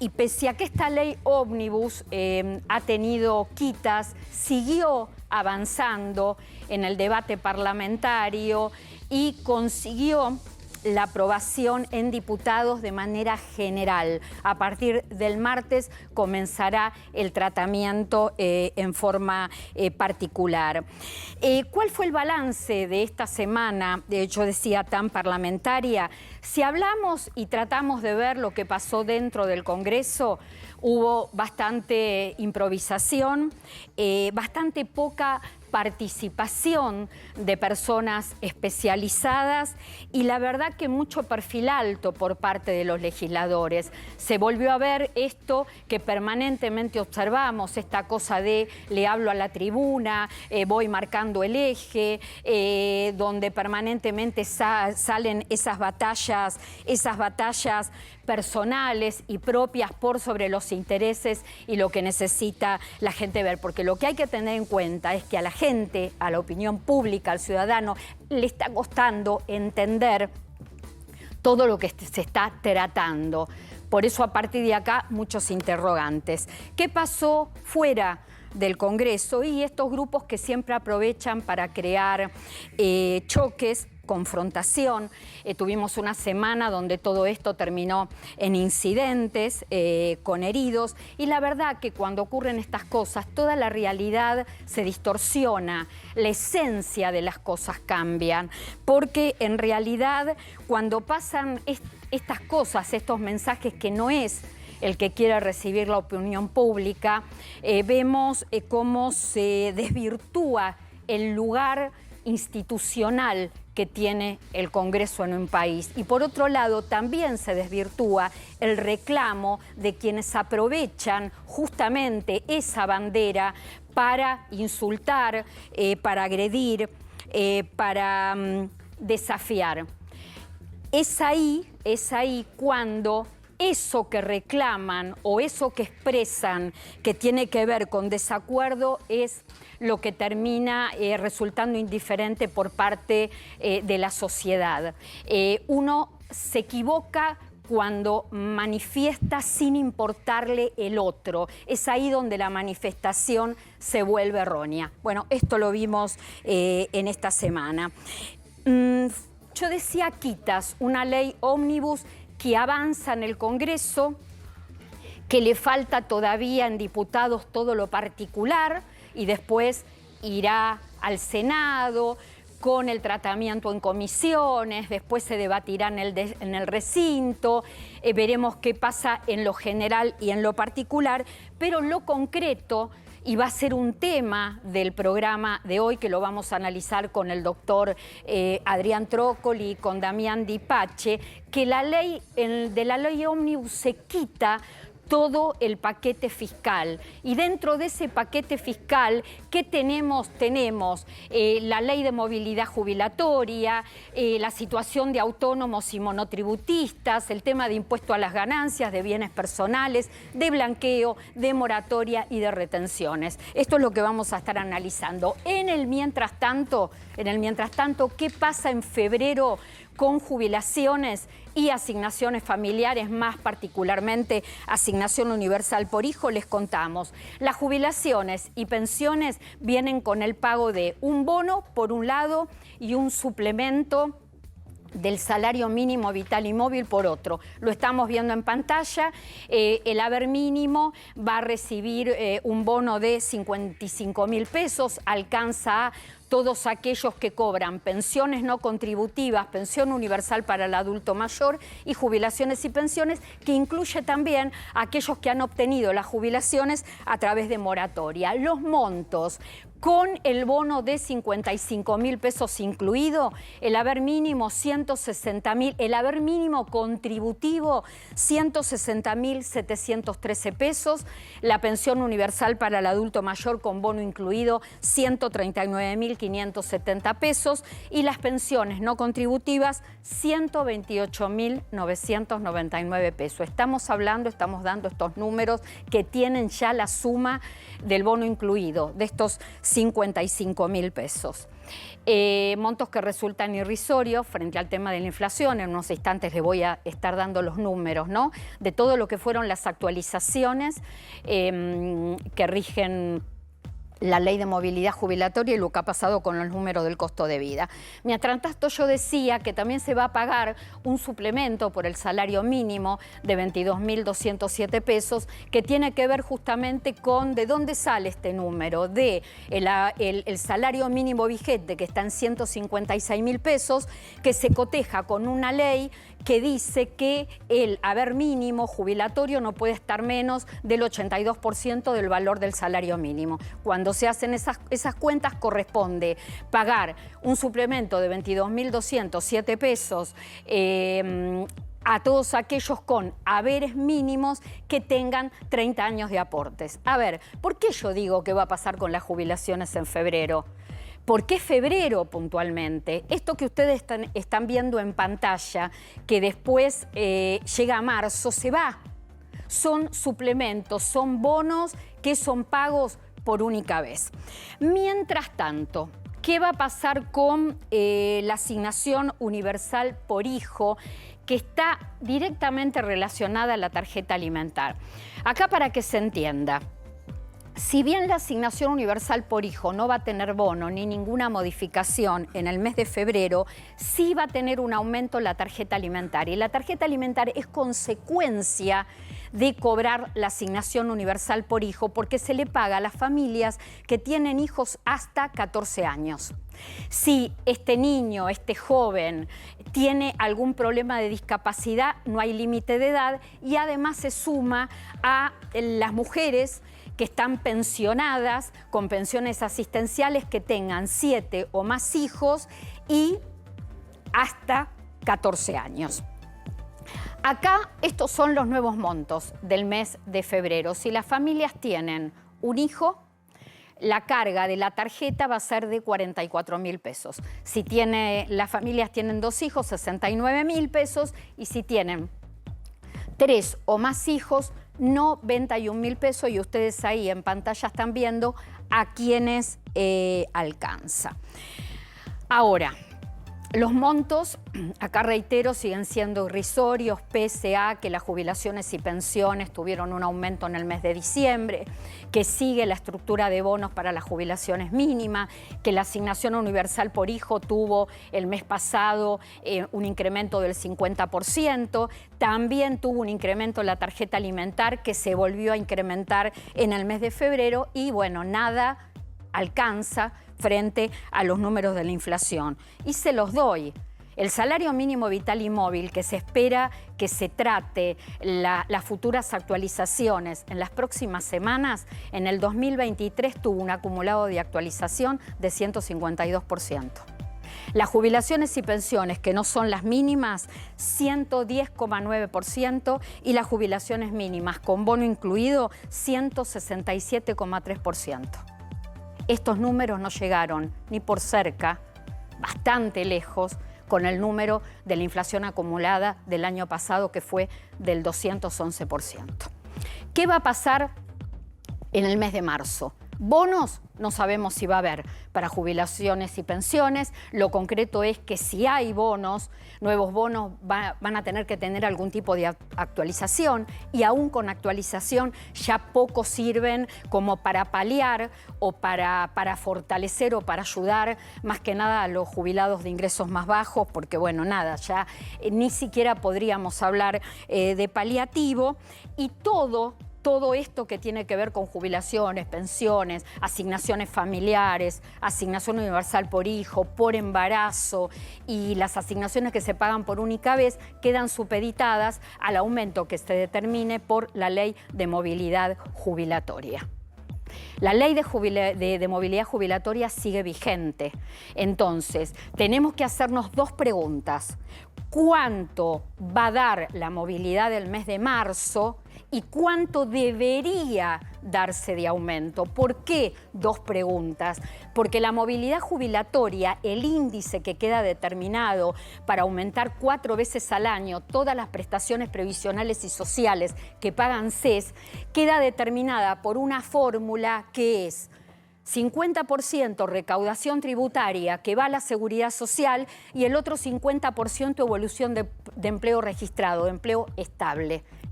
Y pese a que esta ley ómnibus ha tenido quitas, siguió avanzando en el debate parlamentario y consiguió la aprobación en diputados de manera general. A partir del martes comenzará el tratamiento en forma particular. ¿Cuál fue el balance de esta semana, yo decía, tan parlamentaria? Si hablamos y tratamos de ver lo que pasó dentro del Congreso, hubo bastante improvisación, bastante poca participación de personas especializadas y la verdad que mucho perfil alto por parte de los legisladores. Se volvió a ver esto que permanentemente observamos, esta cosa de le hablo a la tribuna, voy marcando el eje, donde permanentemente salen esas batallas personales y propias por sobre los intereses y lo que necesita la gente ver. Porque lo que hay que tener en cuenta es que a la gente, a la opinión pública, al ciudadano, le está costando entender todo lo que se está tratando. Por eso, a partir de acá, muchos interrogantes. ¿Qué pasó fuera del Congreso? Y estos grupos que siempre aprovechan para crear choques, confrontación. Tuvimos una semana donde todo esto terminó en incidentes, con heridos, y la verdad que cuando ocurren estas cosas, toda la realidad se distorsiona, la esencia de las cosas cambian, porque en realidad cuando pasan estas cosas, estos mensajes que no es el que quiere recibir la opinión pública, vemos cómo se desvirtúa el lugar institucional que tiene el Congreso en un país. Y por otro lado, también se desvirtúa el reclamo de quienes aprovechan justamente esa bandera para insultar, para agredir, para desafiar. Es ahí cuando eso que reclaman o eso que expresan que tiene que ver con desacuerdo es lo que termina resultando indiferente por parte de la sociedad. Uno se equivoca cuando manifiesta sin importarle el otro. Es ahí donde la manifestación se vuelve errónea. Bueno, esto lo vimos en esta semana. Yo decía quitas, una ley ómnibus que avanza en el Congreso, que le falta todavía en diputados todo lo particular y después irá al Senado con el tratamiento en comisiones, después se debatirá en el recinto, veremos qué pasa en lo general y en lo particular, pero lo concreto, y va a ser un tema del programa de hoy que lo vamos a analizar con el doctor Adrián Trócoli y con Damián Di Pace, que de la ley ómnibus se quita todo el paquete fiscal. Y dentro de ese paquete fiscal, ¿qué tenemos? Tenemos la ley de movilidad jubilatoria, la situación de autónomos y monotributistas, el tema de impuesto a las ganancias, de bienes personales, de blanqueo, de moratoria y de retenciones. Esto es lo que vamos a estar analizando. En el mientras tanto, ¿qué pasa en febrero con jubilaciones y asignaciones familiares, más particularmente asignación universal por hijo? Les contamos. Las jubilaciones y pensiones vienen con el pago de un bono, por un lado, y un suplemento del salario mínimo vital y móvil por otro. Lo estamos viendo en pantalla. El haber mínimo va a recibir un bono de 55.000 pesos, alcanza a todos aquellos que cobran pensiones no contributivas, pensión universal para el adulto mayor y jubilaciones y pensiones, que incluye también a aquellos que han obtenido las jubilaciones a través de moratoria. Los montos, con el bono de 55.000 pesos incluido, el haber mínimo 160.000, el haber mínimo contributivo 160.713 pesos, la pensión universal para el adulto mayor con bono incluido 139.570 pesos y las pensiones no contributivas 128.999 pesos. Estamos dando estos números que tienen ya la suma del bono incluido, de estos 55.000 pesos. Montos que resultan irrisorios frente al tema de la inflación. En unos instantes les voy a estar dando los números, ¿no?, de todo lo que fueron las actualizaciones que rigen la ley de movilidad jubilatoria y lo que ha pasado con el número del costo de vida. Mientras tanto, yo decía que también se va a pagar un suplemento por el salario mínimo de 22.207 pesos, que tiene que ver justamente con de dónde sale este número, de el salario mínimo vigente, que está en 156.000 pesos, que se coteja con una ley que dice que el haber mínimo jubilatorio no puede estar menos del 82% del valor del salario mínimo. Cuando se hacen esas cuentas, corresponde pagar un suplemento de 22.207 pesos a todos aquellos con haberes mínimos que tengan 30 años de aportes. A ver, ¿por qué yo digo que va a pasar con las jubilaciones en febrero? ¿Por qué febrero puntualmente? Esto que ustedes están viendo en pantalla, que después llega a marzo, se va. Son suplementos, son bonos que son pagos por única vez. Mientras tanto, ¿qué va a pasar con la asignación universal por hijo, que está directamente relacionada a la tarjeta alimentar? Acá, para que se entienda, si bien la asignación universal por hijo no va a tener bono ni ninguna modificación en el mes de febrero, sí va a tener un aumento la tarjeta alimentaria. Y la tarjeta alimentaria es consecuencia de cobrar la asignación universal por hijo, porque se le paga a las familias que tienen hijos hasta 14 años. Si este niño, este joven, tiene algún problema de discapacidad, no hay límite de edad, y además se suma a las mujeres que están pensionadas con pensiones asistenciales, que tengan 7 o más hijos y hasta 14 años. Acá estos son los nuevos montos del mes de febrero. Si las familias tienen un hijo, la carga de la tarjeta va a ser de 44.000 pesos. Si las familias tienen 2 hijos, 69.000 pesos. Y si tienen 3 o más hijos, 91.000 pesos. Y ustedes ahí en pantalla están viendo a quienes alcanza. Ahora, los montos, acá reitero, siguen siendo irrisorios, pese a que las jubilaciones y pensiones tuvieron un aumento en el mes de diciembre, que sigue la estructura de bonos para las jubilaciones mínimas, que la asignación universal por hijo tuvo el mes pasado un incremento del 50%, también tuvo un incremento en la tarjeta alimentar, que se volvió a incrementar en el mes de febrero, y bueno, nada alcanza frente a los números de la inflación. Y se los doy. El salario mínimo vital y móvil, que se espera que se trate las futuras actualizaciones en las próximas semanas, en el 2023 tuvo un acumulado de actualización de 152%. Las jubilaciones y pensiones, que no son las mínimas, 110,9%, y las jubilaciones mínimas con bono incluido, 167,3%. Estos números no llegaron ni por cerca, bastante lejos, con el número de la inflación acumulada del año pasado, que fue del 211%. ¿Qué va a pasar en el mes de marzo? Bonos, no sabemos si va a haber para jubilaciones y pensiones. Lo concreto es que si hay bonos, nuevos bonos, van a tener que tener algún tipo de actualización, y aún con actualización ya poco sirven como para paliar o para fortalecer o para ayudar más que nada a los jubilados de ingresos más bajos, porque bueno, nada, ya ni siquiera podríamos hablar de paliativo. Y todo esto que tiene que ver con jubilaciones, pensiones, asignaciones familiares, asignación universal por hijo, por embarazo, y las asignaciones que se pagan por única vez, quedan supeditadas al aumento que se determine por la ley de movilidad jubilatoria. La ley de movilidad jubilatoria sigue vigente. Entonces, tenemos que hacernos dos preguntas. ¿Cuánto va a dar la movilidad del mes de marzo? ¿Y cuánto debería darse de aumento? ¿Por qué? Dos preguntas. Porque la movilidad jubilatoria, el índice que queda determinado para aumentar 4 veces al año todas las prestaciones previsionales y sociales que pagan CES, queda determinada por una fórmula que es 50% recaudación tributaria que va a la seguridad social y el otro 50% evolución de empleo registrado, de empleo estable.